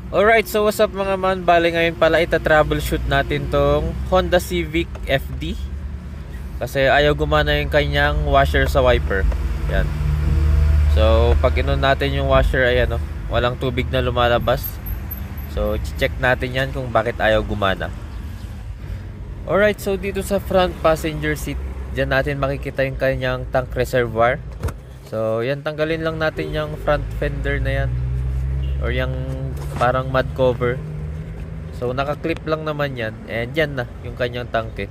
Alright, so what's up mga man? Bale ngayon pala ita-troubleshoot natin tong Honda Civic FD. Kasi ayaw gumana yung kanyang washer sa wiper. Yan. So pag inon natin yung washer, ayan oh, walang tubig na lumalabas. So check natin yan kung bakit ayaw gumana. Alright, so dito sa front passenger seat, dyan natin makikita yung kanyang tank reservoir. So yan, tanggalin lang natin yung front fender na yan, or yung parang mud cover. So naka-clip lang naman yan, and yan na yung kanyang tanke.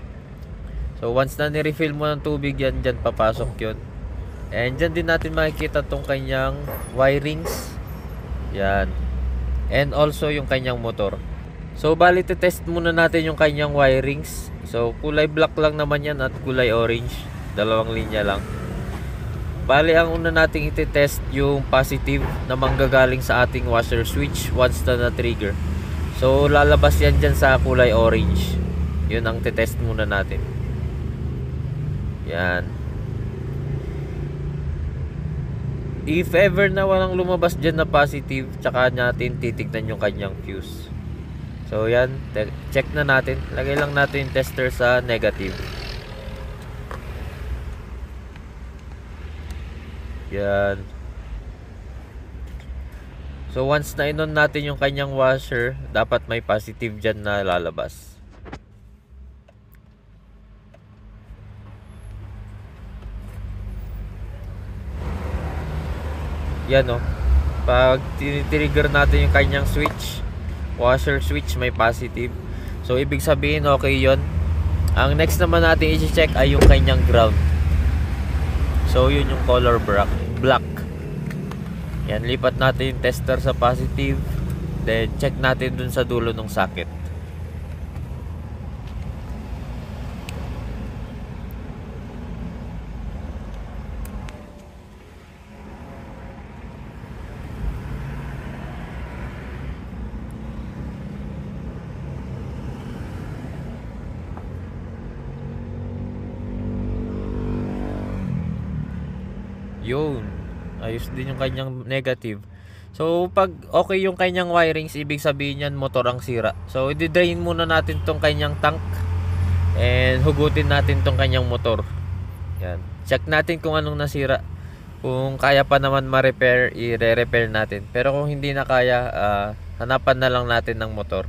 So once na ni-refill mo ng tubig yan, dyan papasok yun. And dyan din natin makikita tong kanyang wirings. Yan. And also yung kanyang motor. So bali test muna natin yung kanyang wirings. So kulay black lang naman yan at kulay orange, dalawang linya lang. Bali ang una nating iti-test yung positive na manggagaling sa ating washer switch once na trigger. So lalabas yan dyan sa kulay orange. Yun ang titest muna natin. Yan. If ever na walang lumabas dyan na positive, tsaka natin titignan yung kanyang fuse. So yan, check na natin. Lagay lang natin yung tester sa negative. Yan. So once na inon natin yung kanyang washer, dapat may positive dyan na lalabas. Yan o. Pag trigger natin yung kanyang switch, washer switch, may positive. So ibig sabihin okay yon. Ang next naman natin i-check ay yung kanyang ground. So yun yung color black. Yan, lipat natin yung tester sa positive. Then check natin dun sa dulo ng socket. Yun, ayos din yung kanyang negative. So pag okay yung kanyang wirings, ibig sabihin yan motor ang sira. So i-drain muna natin tong kanyang tank and hugutin natin tong kanyang motor. Yan, check natin kung anong nasira. Kung kaya pa naman ma-repair, i-re-repair natin. Pero kung hindi na kaya, hanapan na lang natin ng motor.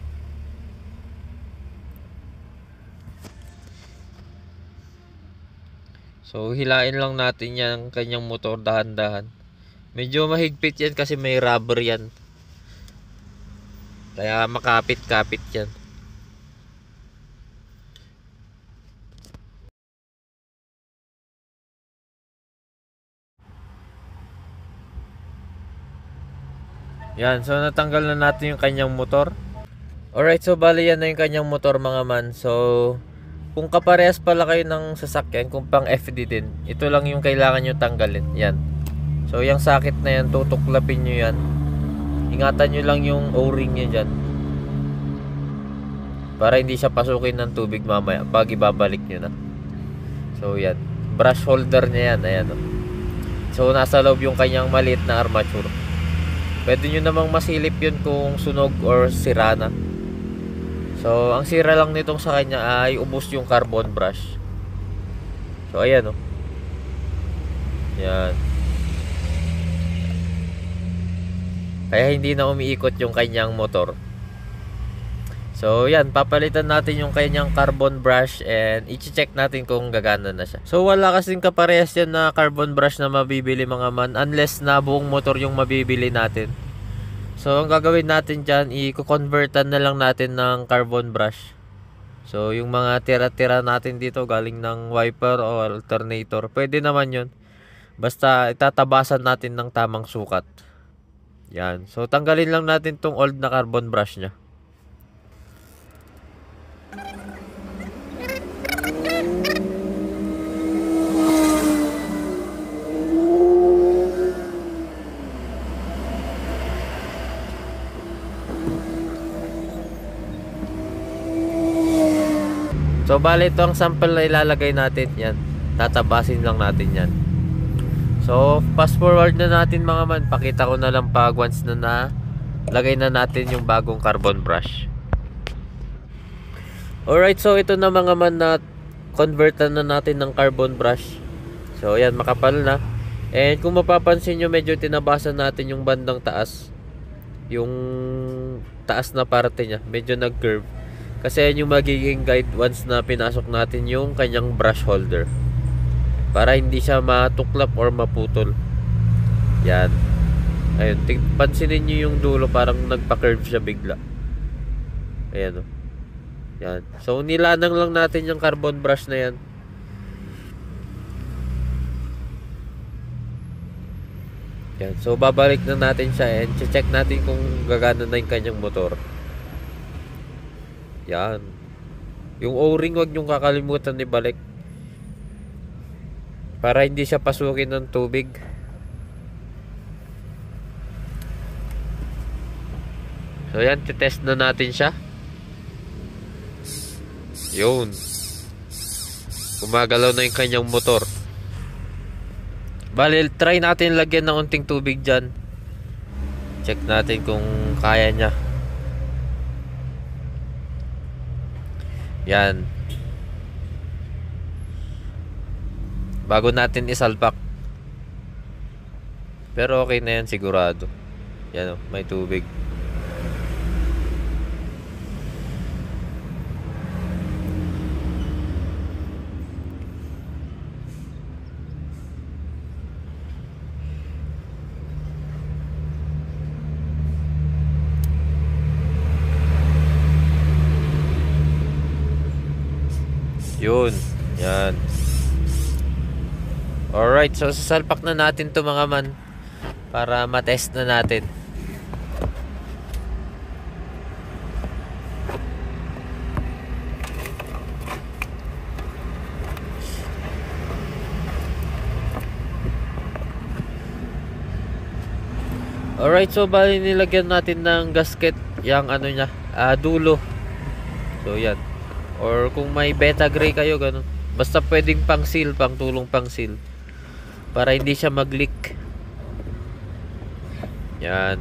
So hilain lang natin yan kanyang motor dahan-dahan. Medyo mahigpit yan kasi may rubber yan. Kaya makapit-kapit yan. Yan, so natanggal na natin yung kanyang motor. Alright, so bali yan na yung kanyang motor mga man. So kung kaparehas pala kayo ng sasakyan, kung pang FD din, ito lang yung kailangan nyo tanggalin. Yan. So yung socket na yan, tutuklapin nyo yan. Ingatan nyo lang yung O-ring nyo dyan, para hindi siya pasukin ng tubig mamaya pag ibabalik nyo na. So yan, brush holder niya yan. Ayan, oh. So nasa loob yung kanyang maliit na armature. Pwede nyo namang masilip yun kung sunog or sira na. So ang sira lang nitong sa kanya ay ubos yung carbon brush. So ayan, oh. Yan. Kaya hindi na umiikot yung kanyang motor. So yan, papalitan natin yung kanyang carbon brush and i-check natin kung gagana na siya. So wala kasing kaparehas yan na carbon brush na mabibili mga man, unless na buong motor yung mabibili natin. So ang gagawin natin dyan, i-convertan na lang natin ng carbon brush. So yung mga tira-tira natin dito galing ng wiper o alternator, pwede naman yun. Basta itatabasan natin ng tamang sukat. Yan. So tanggalin lang natin tong old na carbon brush nya. So bali ito ang sample na ilalagay natin. Yan, tatabasin lang natin yan. So fast forward na natin mga man. Pakita ko na lang pag once na lagay na natin yung bagong carbon brush. Alright, so ito na mga man na convertan na natin ng carbon brush. So ayan, makapal na. And kung mapapansin nyo, medyo tinabasan natin yung bandang taas. Yung taas na parte niya, medyo nag-curve. Kasi yan yung magiging guide once na pinasok natin yung kanyang brush holder. Para hindi siya matuklap or maputol. Yan. Ayun, pansinin nyo yung dulo, parang nagpa-curve siya bigla. Ayan o. Yan. So nilanang lang natin yung carbon brush na yan. Yan. So babalik na natin siya and check natin kung gagana na yung kanyang motor. Yan. Yung O-ring wag nyong kakalimutan ibalik. Para hindi siya pasukin ng tubig. So yan, titest na natin siya. Yun. Gumagalaw na yung kanyang motor. Bali, try natin lagyan ng unting tubig dyan. Check natin kung kaya niya. Yan. Bago natin isalpak. Pero okay na yan sigurado. Yan o, may tubig. Yun. Yan. Alright, so sasalpak na natin to mga man para matest na natin. Alright, so bali nilagyan natin ng gasket yung ano niya, dulo. So yan. Or kung may beta gray kayo, ganun. Basta pwedeng pang seal, pang tulong pang seal. Para hindi siya mag-leak. Yan.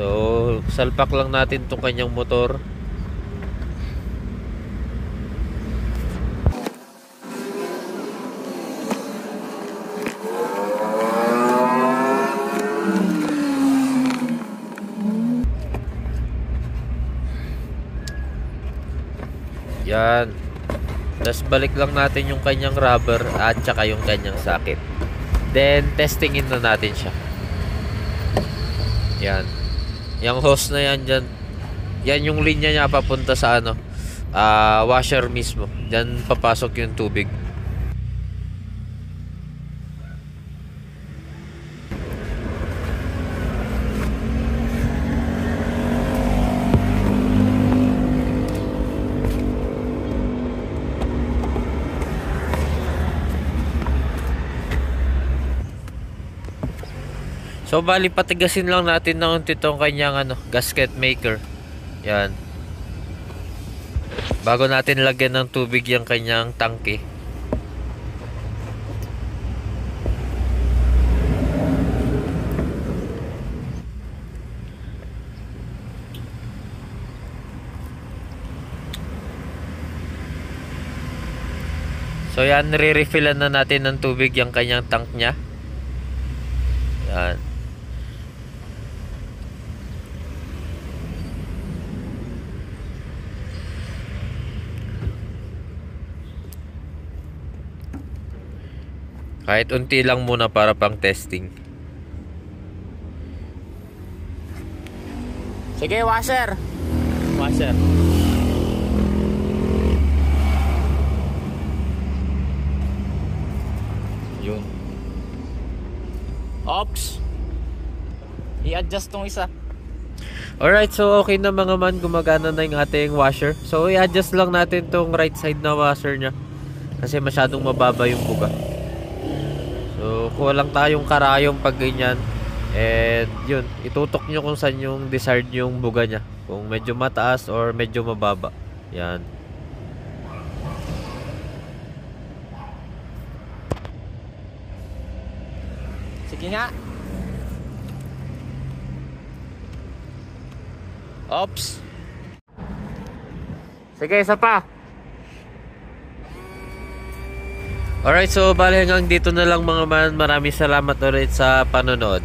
So, salpak lang natin itong kanyang motor. Yan. Tapos balik lang natin yung kanyang rubber at saka yung kanyang socket. Then testingin na natin siya. Yan. Yung hose na yan dyan. Yan yung linya niya papunta sa ano, washer mismo. Diyan papasok yung tubig. So bali patigasin lang natin ng unti tong kanyang ano, gasket maker. Yan. Bago natin lagyan ng tubig yung kanyang tangke. So yan, re-refillan na natin ng tubig yung kanyang tank niya. Yan. Kahit unti lang muna para pang testing. Sige, washer. Washer. Yun. Ops. I-adjust tong isa. Alright, so okay na mga man, gumagana na yung ating washer. So i-adjust lang natin tong right side na washer nya. Kasi masyadong mababa yung buga. So kulang tayong karayom pag ganyan. And yun, itutok nyo kung saan yung desired yung buga nya. Kung medyo mataas or medyo mababa. Yan. Sige nga. Oops. Sige, isa pa. Alright, so bali hanggang dito na lang mga man. Maraming salamat ulit sa panonood.